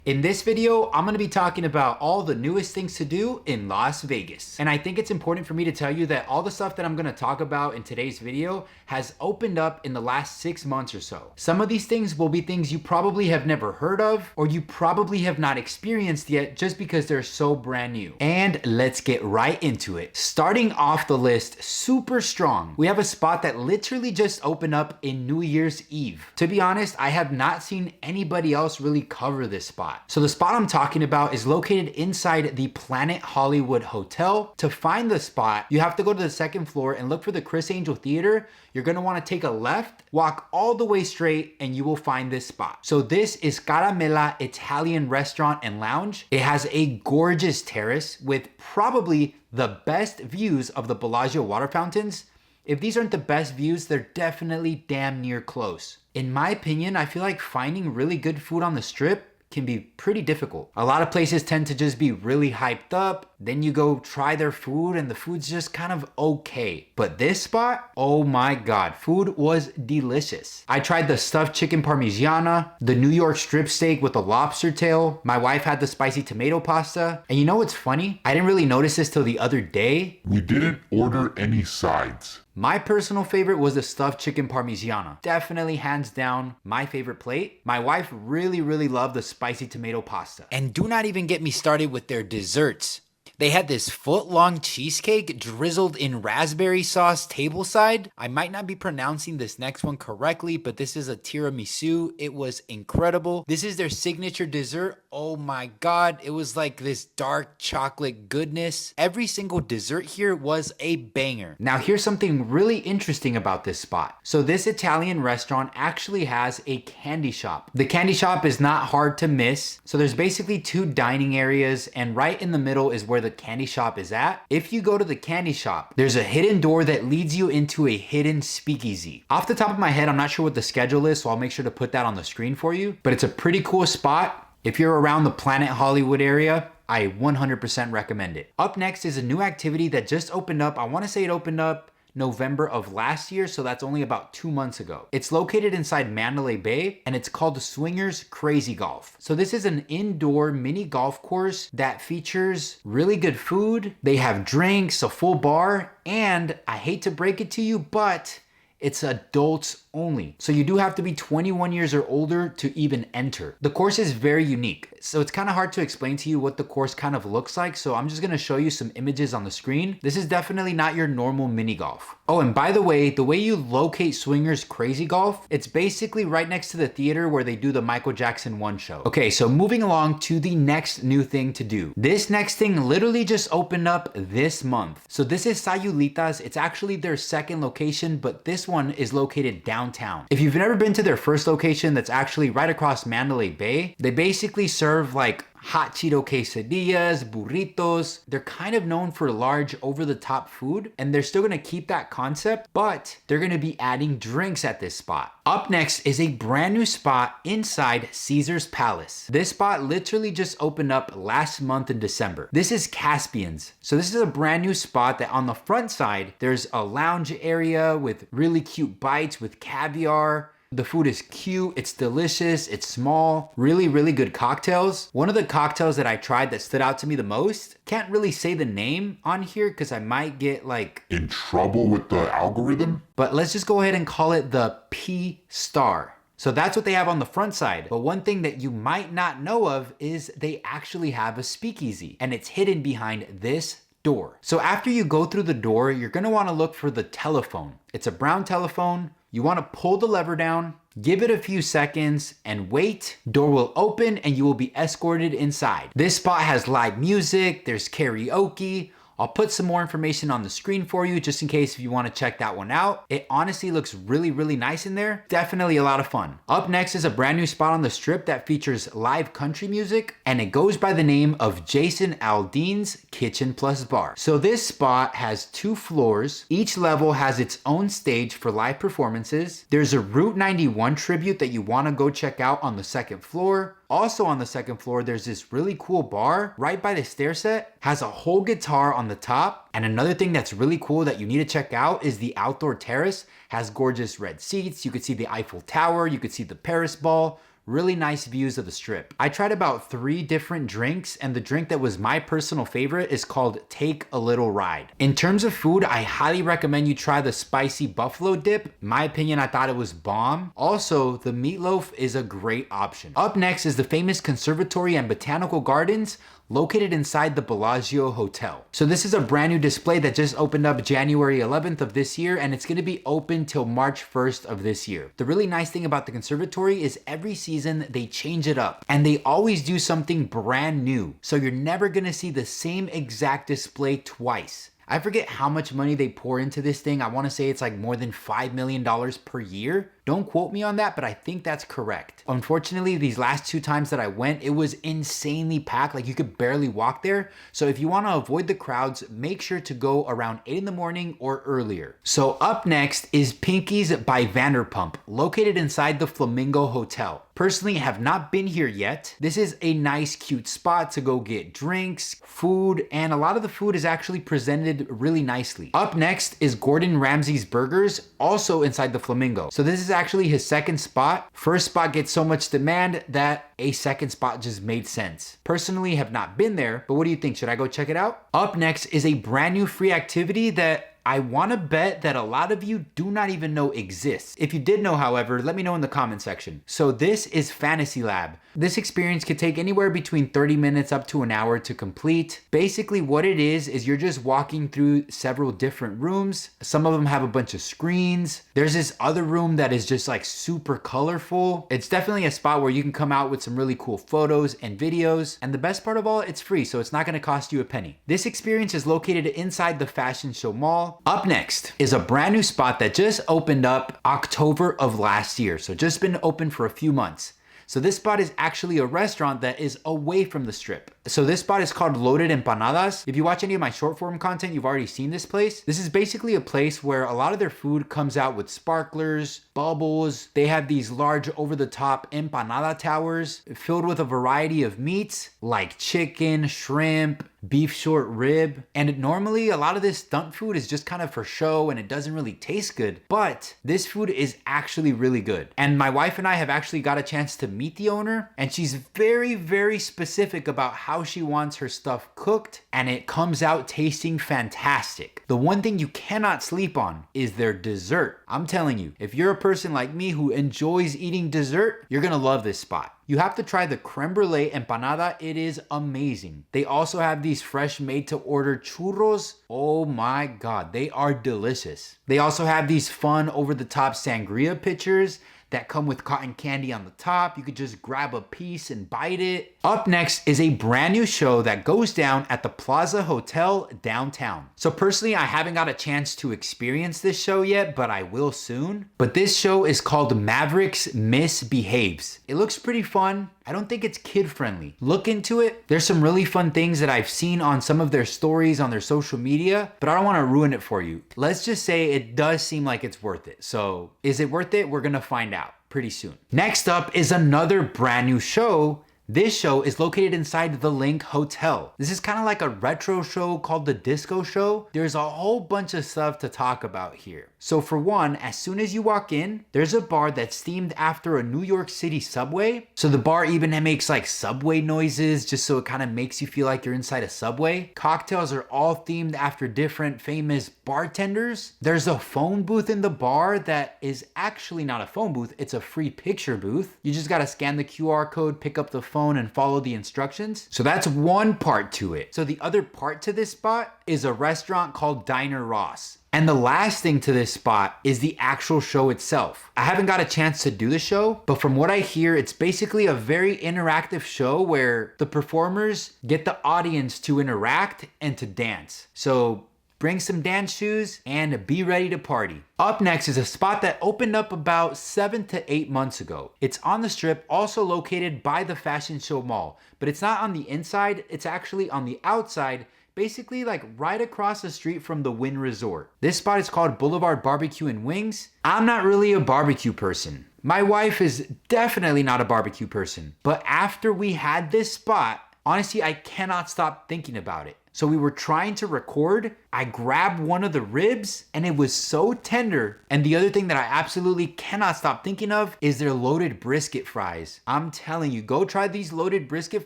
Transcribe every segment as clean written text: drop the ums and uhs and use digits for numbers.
In this video, I'm gonna be talking about all the newest things to do in Las Vegas. And I think it's important for me to tell you that all the stuff that I'm gonna talk about in today's video has opened up in the last 6 months or so. Some of these things will be things you probably have never heard of, or you probably have not experienced yet just because they're so brand new. And let's get right into it. Starting off the list super strong, we have a spot that literally just opened up in New Year's Eve. To be honest, I have not seen anybody else really cover this spot. So the spot I'm talking about is located inside the Planet Hollywood Hotel. To find the spot, you have to go to the second floor and look for the Chris Angel Theater. You're gonna wanna take a left, walk all the way straight, and you will find this spot. So this is Caramela Italian Restaurant and Lounge. It has a gorgeous terrace with probably the best views of the Bellagio water fountains. If these aren't the best views, they're definitely damn near close. In my opinion, I feel like finding really good food on the Strip can be pretty difficult. A lot of places tend to just be really hyped up. Then you go try their food and the food's just kind of okay. But this spot, oh my God, food was delicious. I tried the stuffed chicken parmigiana, the New York strip steak with the lobster tail. My wife had the spicy tomato pasta. And you know what's funny? I didn't really notice this till the other day. We didn't order any sides. My personal favorite was the stuffed chicken parmigiana. Definitely hands down my favorite plate. My wife really loved the spicy tomato pasta. And do not even get me started with their desserts. They had this foot-long cheesecake drizzled in raspberry sauce tableside. I might not be pronouncing this next one correctly, but this is a tiramisu. It was incredible. This is their signature dessert. Oh my God, it was like this dark chocolate goodness. Every single dessert here was a banger. Now here's something really interesting about this spot. So this Italian restaurant actually has a candy shop. The candy shop is not hard to miss. So there's basically 2 dining areas, and right in the middle is where the candy shop is at. If you go to the candy shop, there's a hidden door that leads you into a hidden speakeasy. Off the top of my head, I'm not sure what the schedule is, so I'll make sure to put that on the screen for you, but it's a pretty cool spot. If you're around the Planet Hollywood area, I 100% recommend it. Up next is a new activity that just opened up. I want to say it opened up November of last year, so that's only about 2 months ago. It's located inside Mandalay Bay, and it's called Swingers Crazy Golf. So this is an indoor mini golf course that features really good food. They have drinks, a full bar, and I hate to break it to you, but it's adults only. So you do have to be 21 years or older to even enter. The course is very unique. So it's kind of hard to explain to you what the course kind of looks like. So I'm just gonna show you some images on the screen. This is definitely not your normal mini golf. Oh, and by the way you locate Swingers Crazy Golf, it's basically right next to the theater where they do the Michael Jackson 1 show. Okay, so moving along to the next new thing to do. This next thing literally just opened up this month. So this is Sayulitas. It's actually their second location, but this one is located downtown. If you've never been to their first location that's actually right across Mandalay Bay, they basically serve like hot Cheeto quesadillas, burritos. They're kind of known for large over-the-top food, and they're still gonna keep that concept, but they're gonna be adding drinks at this spot. Up next is a brand new spot inside Caesar's Palace. This spot literally just opened up last month in December. This is Caspian's. So this is a brand new spot that on the front side, there's a lounge area with really cute bites with caviar. The food is cute, it's delicious, it's small, really good cocktails. One of the cocktails that I tried that stood out to me the most, can't really say the name on here because I might get like in trouble with the algorithm, but let's just go ahead and call it the P Star. So that's what they have on the front side. But one thing that you might not know of is they actually have a speakeasy, and it's hidden behind this door. So after you go through the door, you're gonna wanna look for the telephone. It's a brown telephone. You wanna pull the lever down, give it a few seconds, and wait. Door will open and you will be escorted inside. This spot has live music, there's karaoke. I'll put some more information on the screen for you just in case if you want to check that one out. It honestly looks really nice in there. Definitely a lot of fun. Up next is a brand new spot on the Strip that features live country music, and it goes by the name of Jason Aldeans Kitchen Plus Bar. So this spot has 2 floors. Each level has its own stage for live performances. There's a Route 91 tribute that you want to go check out on the 2nd floor. Also on the 2nd floor, there's this really cool bar right by the stair set, has a whole guitar on the top. And another thing that's really cool that you need to check out is the outdoor terrace. Has gorgeous red seats. You could see the Eiffel Tower. You could see the Paris Ball. really nice views of the strip. I tried about 3 different drinks, and the drink that was my personal favorite is called Take a Little Ride. In terms of food, I highly recommend you try the spicy buffalo dip. In my opinion, I thought it was bomb. Also, the meatloaf is a great option. Up next is the famous Conservatory and Botanical Gardens, located inside the Bellagio Hotel. So this is a brand new display that just opened up January 11th of this year, and it's gonna be open till March 1st of this year. The really nice thing about the Conservatory is every season they change it up, and they always do something brand new. So you're never gonna see the same exact display twice. I forget how much money they pour into this thing. I wanna say it's like more than $5 million per year. Don't quote me on that, but I think that's correct. Unfortunately, these last 2 times that I went, it was insanely packed. Like you could barely walk there. So if you want to avoid the crowds, make sure to go around 8 in the morning or earlier. So up next is Pinky's by Vanderpump, located inside the Flamingo Hotel. Personally, have not been here yet. This is a nice, cute spot to go get drinks, food, and a lot of the food is actually presented really nicely. Up next is Gordon Ramsay's Burgers, also inside the Flamingo. So this is actually his second spot. First spot gets so much demand that a second spot just made sense. Personally, have not been there, but what do you think? Should I go check it out? Up next is a brand new free activity that I want to bet that a lot of you do not even know exists. If you did know, however, let me know in the comment section. So this is Fantasy Lab. This experience could take anywhere between 30 minutes up to an hour to complete. Basically what it is you're just walking through several different rooms. Some of them have a bunch of screens. There's this other room that is just like super colorful. It's definitely a spot where you can come out with some really cool photos and videos. And the best part of all, it's free, so it's not going to cost you a penny. This experience is located inside the Fashion Show Mall. Up next is a brand new spot that just opened up October of last year. So just been open for a few months. So this spot is actually a restaurant that is away from the strip. So this spot is called Loaded Empanadas. If you watch any of my short form content, you've already seen this place. This is basically a place where a lot of their food comes out with sparklers, bubbles. They have these large over the top empanada towers filled with a variety of meats like chicken, shrimp, beef short rib. And normally a lot of this stunt food is just kind of for show and it doesn't really taste good, but this food is actually really good. And my wife and I have actually got a chance to meet the owner, and she's very, very specific about how she wants her stuff cooked, and it comes out tasting fantastic. The one thing you cannot sleep on is their dessert. I'm telling you, if you're a person like me who enjoys eating dessert, you're gonna love this spot. You have to try the creme brulee empanada. It is amazing. They also have these fresh made to order churros. Oh my God, they are delicious. They also have these fun over the top sangria pitchers that come with cotton candy on the top. You could just grab a piece and bite it. Up next is a brand new show that goes down at the Plaza Hotel downtown. So personally, I haven't got a chance to experience this show yet, but I will soon. But this show is called Mavericks Misbehaves. It looks pretty fun. I don't think it's kid friendly. Look into it. There's some really fun things that I've seen on some of their stories on their social media, but I don't want to ruin it for you. Let's just say it does seem like it's worth it. So is it worth it? We're gonna find out pretty soon. Next up is another brand new show. This show is located inside the Link Hotel. This is kind of like a retro show called the Disco Show. There's a whole bunch of stuff to talk about here. So for one, as soon as you walk in, there's a bar that's themed after a New York City subway. So the bar even makes like subway noises just so it kind of makes you feel like you're inside a subway. Cocktails are all themed after different famous bartenders. There's a phone booth in the bar that is actually not a phone booth, it's a free picture booth. You just gotta scan the QR code, pick up the phone, and follow the instructions. So that's one part to it. So the other part to this spot is a restaurant called Diner Ross. And the last thing to this spot is the actual show itself. I haven't got a chance to do the show, but from what I hear, it's basically a very interactive show where the performers get the audience to interact and to dance. So bring some dance shoes and be ready to party. Up next is a spot that opened up about 7 to 8 months ago. It's on the strip, also located by the Fashion Show Mall, but it's not on the inside, it's actually on the outside, basically like right across the street from the Wynn Resort. This spot is called Boulevard BBQ and Wings. I'm not really a barbecue person. My wife is definitely not a barbecue person, but after we had this spot, Honestly, I cannot stop thinking about it. So we were trying to record. I grabbed one of the ribs and it was so tender. And the other thing that I absolutely cannot stop thinking of is their loaded brisket fries. I'm telling you, go try these loaded brisket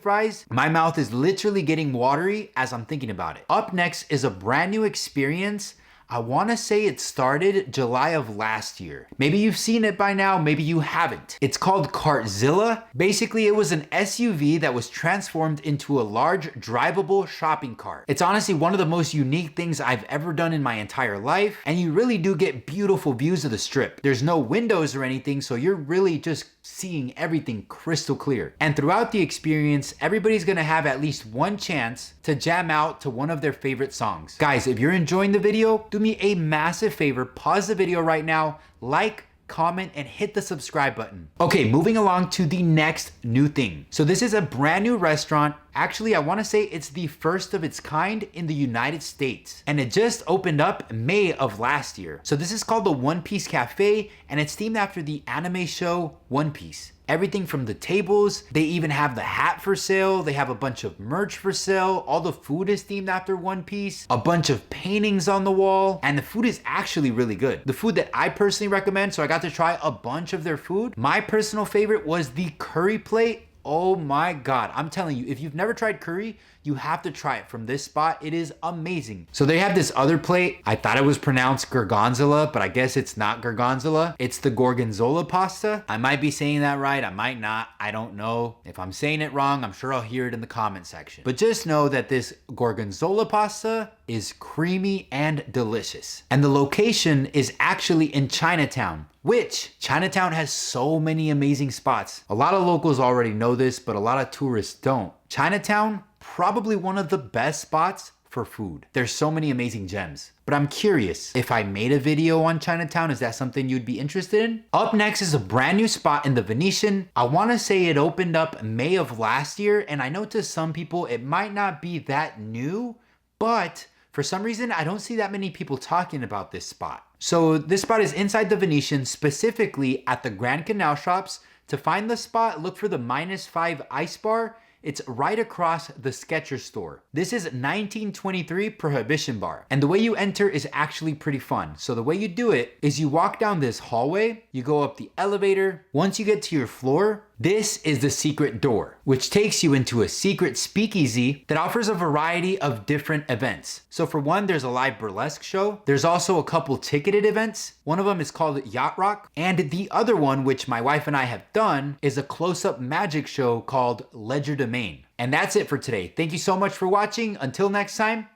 fries. My mouth is literally getting watery as I'm thinking about it. Up next is a brand new experience. I want to say it started July of last year. Maybe you've seen it by now, maybe you haven't. It's called Cartzilla. Basically, it was an SUV that was transformed into a large drivable shopping cart. It's honestly one of the most unique things I've ever done in my entire life, and you really do get beautiful views of the strip. There's no windows or anything, so you're really just seeing everything crystal clear. And throughout the experience, everybody's gonna have at least one chance to jam out to one of their favorite songs. Guys, if you're enjoying the video, do me a massive favor, pause the video right now, like, comment, and hit the subscribe button. Okay, moving along to the next new thing. So this is a brand new restaurant. Actually, I want to say it's the first of its kind in the United States. And it just opened up May of last year. So this is called the One Piece Cafe, and it's themed after the anime show One Piece. Everything from the tables, they even have the hat for sale, they have a bunch of merch for sale, all the food is themed after One Piece, a bunch of paintings on the wall, and the food is actually really good. The food that I personally recommend, so I got to try a bunch of their food. My personal favorite was the curry plate. Oh my God, I'm telling you, if you've never tried curry, you have to try it from this spot. It is amazing. So they have this other plate. I thought it was pronounced gorgonzola, but I guess it's not gorgonzola. It's the gorgonzola pasta. I might be saying that right. I might not. I don't know. If I'm saying it wrong, I'm sure I'll hear it in the comment section. But just know that this gorgonzola pasta is creamy and delicious. And the location is actually in Chinatown, which Chinatown has so many amazing spots. A lot of locals already know this, but a lot of tourists don't. Chinatown, probably one of the best spots for food. There's so many amazing gems. But I'm curious, if I made a video on Chinatown, is that something you'd be interested in? Up next is a brand new spot in the Venetian. I want to say it opened up May of last year, and I know to some people it might not be that new, but for some reason, I don't see that many people talking about this spot. So this spot is inside the Venetian, specifically at the Grand Canal Shops. To find the spot, look for the -5 ice bar. It's right across the Skechers store. This is 1923 Prohibition Bar. And the way you enter is actually pretty fun. So the way you do it is you walk down this hallway, you go up the elevator. Once you get to your floor, this is the secret door, which takes you into a secret speakeasy that offers a variety of different events. So for one, there's a live burlesque show. There's also a couple ticketed events. One of them is called Yacht Rock. And the other one, which my wife and I have done, is a close-up magic show called Legerdemain. And that's it for today. Thank you so much for watching. Until next time,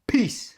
peace.